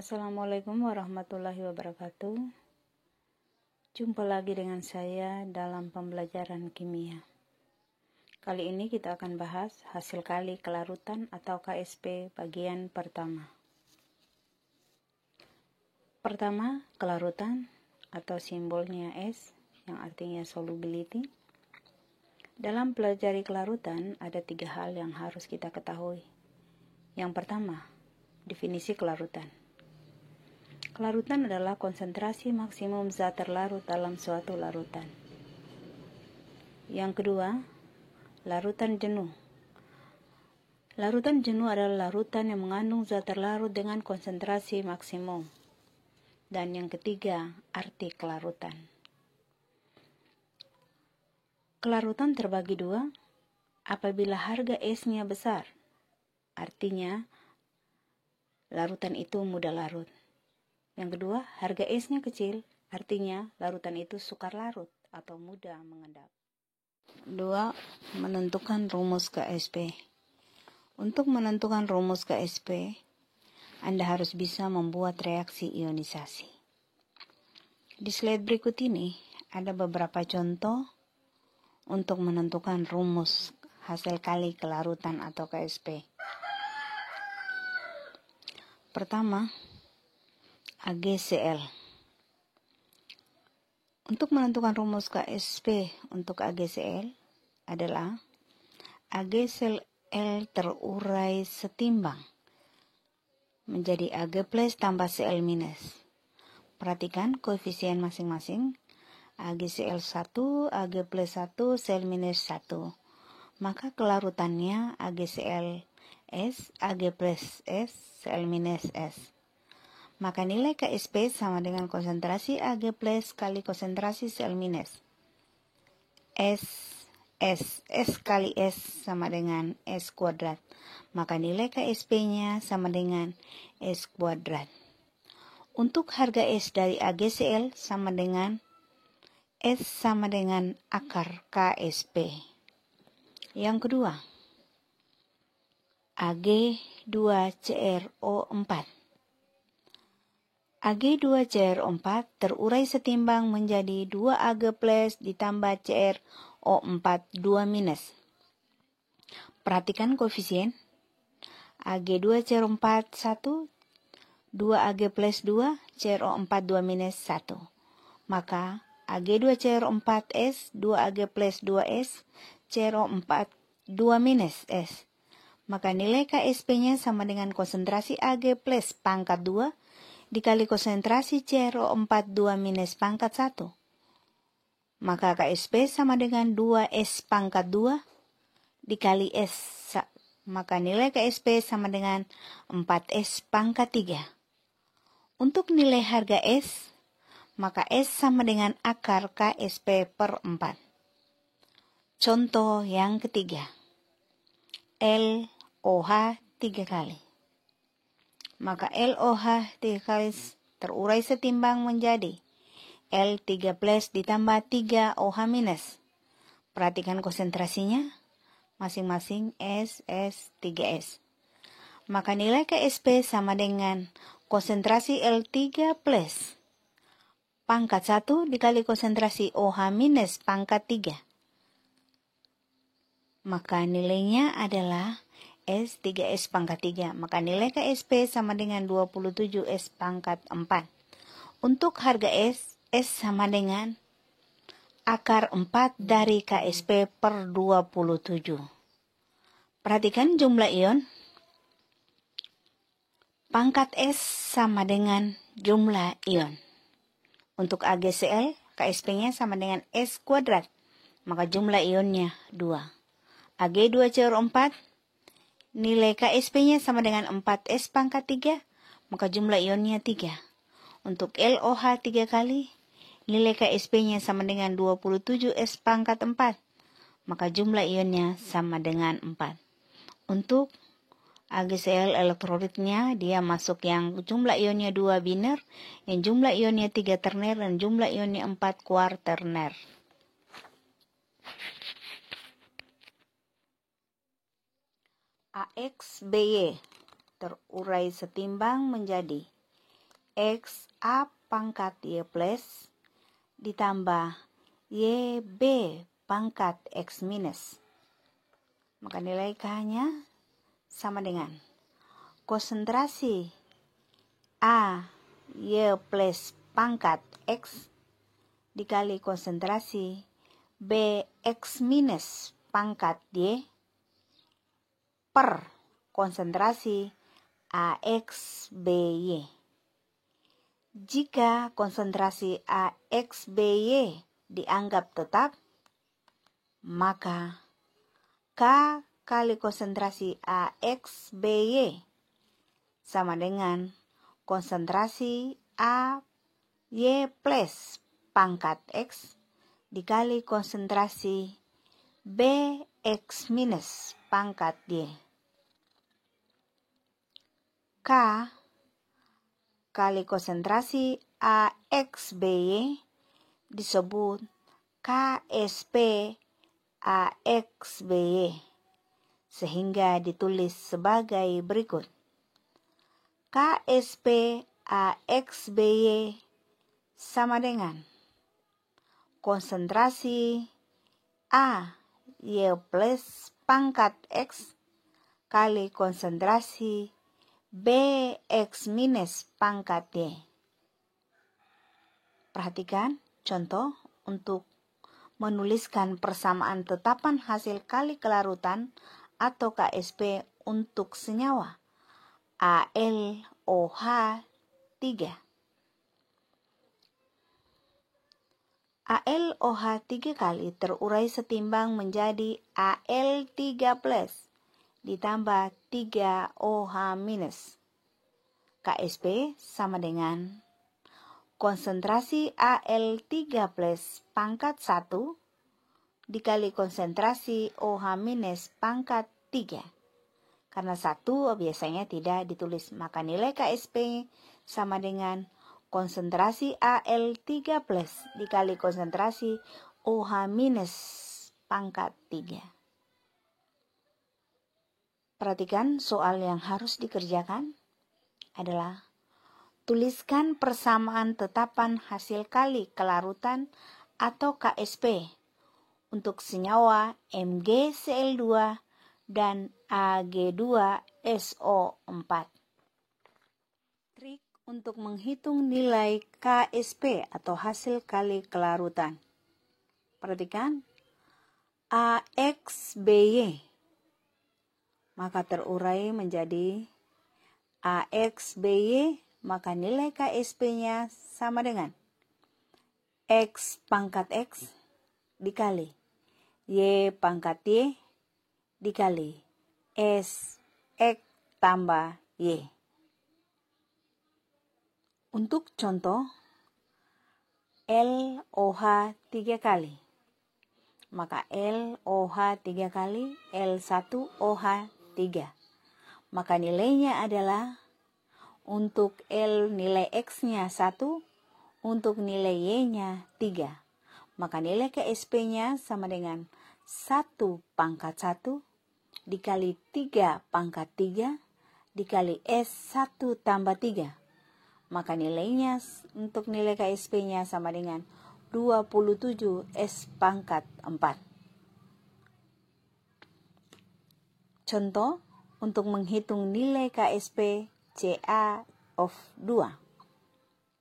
Assalamualaikum warahmatullahi wabarakatuh. Jumpa lagi dengan saya dalam pembelajaran kimia. Kali ini kita akan bahas hasil kali kelarutan atau KSP bagian pertama. Pertama, kelarutan atau simbolnya S yang artinya solubility. Dalam pelajari kelarutan ada 3 hal yang harus kita ketahui. Yang pertama, definisi kelarutan. Kelarutan adalah konsentrasi maksimum zat terlarut dalam suatu larutan. Yang kedua, larutan jenuh. Larutan jenuh adalah larutan yang mengandung zat terlarut dengan konsentrasi maksimum. Dan yang ketiga, arti kelarutan. Kelarutan terbagi 2 apabila harga S-nya besar. Artinya, larutan itu mudah larut. Yang kedua, harga S-nya kecil, artinya larutan itu sukar larut atau mudah mengendap. 2. Menentukan rumus KSP. Untuk menentukan rumus KSP, Anda harus bisa membuat reaksi ionisasi. Di slide berikut ini, ada beberapa contoh untuk menentukan rumus hasil kali kelarutan atau KSP. Pertama, AgCl. Untuk menentukan rumus KSP untuk AgCl adalah AgCl terurai setimbang menjadi Ag plus tambah Cl minus. Perhatikan koefisien masing-masing. AgCl 1, Ag plus 1, Cl minus 1. Maka kelarutannya AgCl S, Ag plus S, Cl minus S. Maka nilai KSP sama dengan konsentrasi Ag plus kali konsentrasi Cl minus. S kali S sama dengan S kuadrat. Maka nilai KSP-nya sama dengan S kuadrat. Untuk harga S dari AgCl sama dengan S sama dengan akar KSP. Yang kedua, Ag2CrO4. Ag2CrO4 terurai setimbang menjadi 2 Ag plus ditambah CrO4 2 minus. Perhatikan koefisien. Ag2CrO4 1, 2 Ag plus 2, CrO4 2 minus 1. Maka Ag2CrO4S, 2 Ag plus 2S, CrO4 2 minus S. Maka nilai KSP-nya sama dengan konsentrasi Ag plus pangkat 2 dikali konsentrasi CrO4 2 minus pangkat 1. Maka KSP sama dengan 2S pangkat 2 dikali S. Maka nilai KSP sama dengan 4S pangkat 3. Untuk nilai harga S, maka S sama dengan akar KSP per 4. Contoh yang ketiga, LOH 3 kali. Maka LOH 3 kali terurai setimbang menjadi L3 plus ditambah 3 OH minus. Perhatikan konsentrasinya, masing-masing S, 3S. Maka nilai KSP sama dengan konsentrasi L3 plus pangkat 1 dikali konsentrasi OH minus pangkat 3. Maka nilainya adalah S 3S pangkat 3. Maka nilai KSP sama dengan 27S pangkat 4. Untuk harga S sama dengan akar 4 dari KSP per 27. Perhatikan jumlah ion. Pangkat S sama dengan jumlah ion. Untuk AgCl, KSP-nya sama dengan S kuadrat. Maka jumlah ionnya 2. Ag2CrO4, nilai KSP-nya sama dengan 4S pangkat 3, maka jumlah ionnya 3. Untuk LOH 3 kali, nilai KSP-nya sama dengan 27S pangkat 4, maka jumlah ionnya sama dengan 4. Untuk AgCl elektrolitnya, dia masuk yang jumlah ionnya 2 biner, yang jumlah ionnya 3 terner, dan jumlah ionnya 4 kuarterner. AXBY terurai setimbang menjadi X A pangkat Y plus ditambah YB pangkat X minus. Maka nilai K-nya sama dengan konsentrasi A Y plus pangkat X dikali konsentrasi B X minus pangkat Y per konsentrasi AX BY. Jika konsentrasi AX BY dianggap tetap, maka K kali konsentrasi AX BY sama dengan konsentrasi AY plus pangkat X dikali konsentrasi BX minus pangkat Y. K kali konsentrasi AXBY disebut KSP AXBY, sehingga ditulis sebagai berikut. KSP AXBY sama dengan konsentrasi AY plus pangkat X kali konsentrasi BX minus pangkat Y. Perhatikan contoh untuk menuliskan persamaan tetapan hasil kali kelarutan atau KSP untuk senyawa AlOH3. AlOH 3 kali terurai setimbang menjadi Al3 plus ditambah 3OH minus. KSP sama dengan konsentrasi Al3 plus pangkat 1 dikali konsentrasi OH minus pangkat 3. Karena 1 biasanya tidak ditulis, maka nilai KSP sama dengan konsentrasi Al3 plus dikali konsentrasi OH minus pangkat 3. Perhatikan soal yang harus dikerjakan adalah tuliskan persamaan tetapan hasil kali kelarutan atau KSP untuk senyawa MgCl2 dan Ag2SO4. Trik untuk menghitung nilai KSP atau hasil kali kelarutan. Perhatikan AXBY maka terurai menjadi AXBY, maka nilai KSP-nya sama dengan X pangkat X dikali Y pangkat Y dikali S X tambah Y. Untuk contoh LOH 3 kali, maka LOH 3 kali L1OH 3. Maka nilainya adalah untuk L nilai X-nya 1, untuk nilai Y-nya 3. Maka nilai KSP-nya sama dengan 1 pangkat 1 dikali 3 pangkat 3 dikali S1 tambah 3. Maka nilainya untuk nilai KSP-nya sama dengan 27 S pangkat 4. Contoh untuk menghitung nilai KSP CaF2.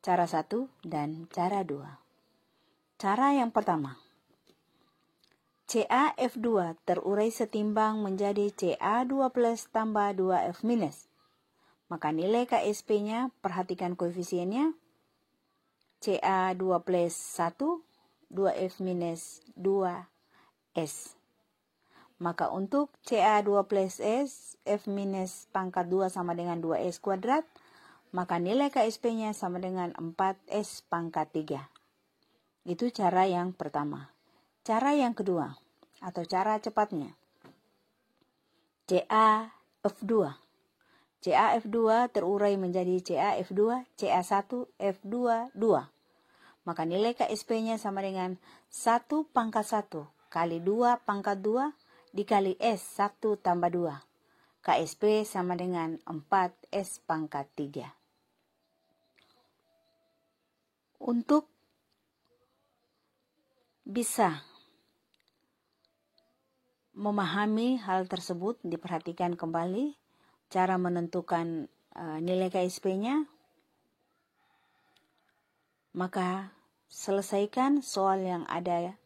Cara 1 dan cara 2. Cara yang pertama. CaF2 terurai setimbang menjadi Ca2 plus tambah 2F minus. Maka nilai KSP-nya, perhatikan koefisiennya. Ca2 plus 1, 2F minus 2S. Maka untuk Ca2 plus S, F minus pangkat 2 sama dengan 2S kuadrat, maka nilai KSP-nya sama dengan 4S pangkat 3. Itu cara yang pertama. Cara yang kedua, atau cara cepatnya. CaF2. CaF2 terurai menjadi CaF2, Ca1, F2, 2. Maka nilai KSP-nya sama dengan 1 pangkat 1 kali 2 pangkat 2 dikali S1 tambah 2. KSP sama dengan 4S pangkat 3. Untuk bisa memahami hal tersebut, diperhatikan kembali cara menentukan nilai KSP-nya. Maka selesaikan soal yang ada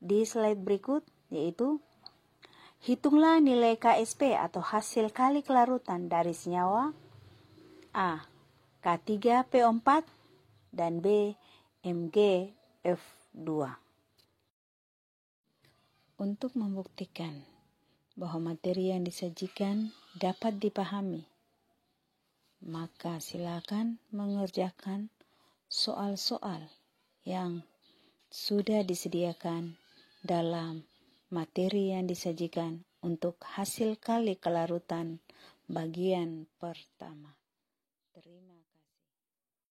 di slide berikut, yaitu hitunglah nilai KSP atau hasil kali kelarutan dari senyawa A. K3PO4 dan B. MgF2. Untuk membuktikan bahwa materi yang disajikan dapat dipahami, maka silakan mengerjakan soal-soal yang sudah disediakan dalam materi yang disajikan untuk hasil kali kelarutan bagian pertama. Terima kasih.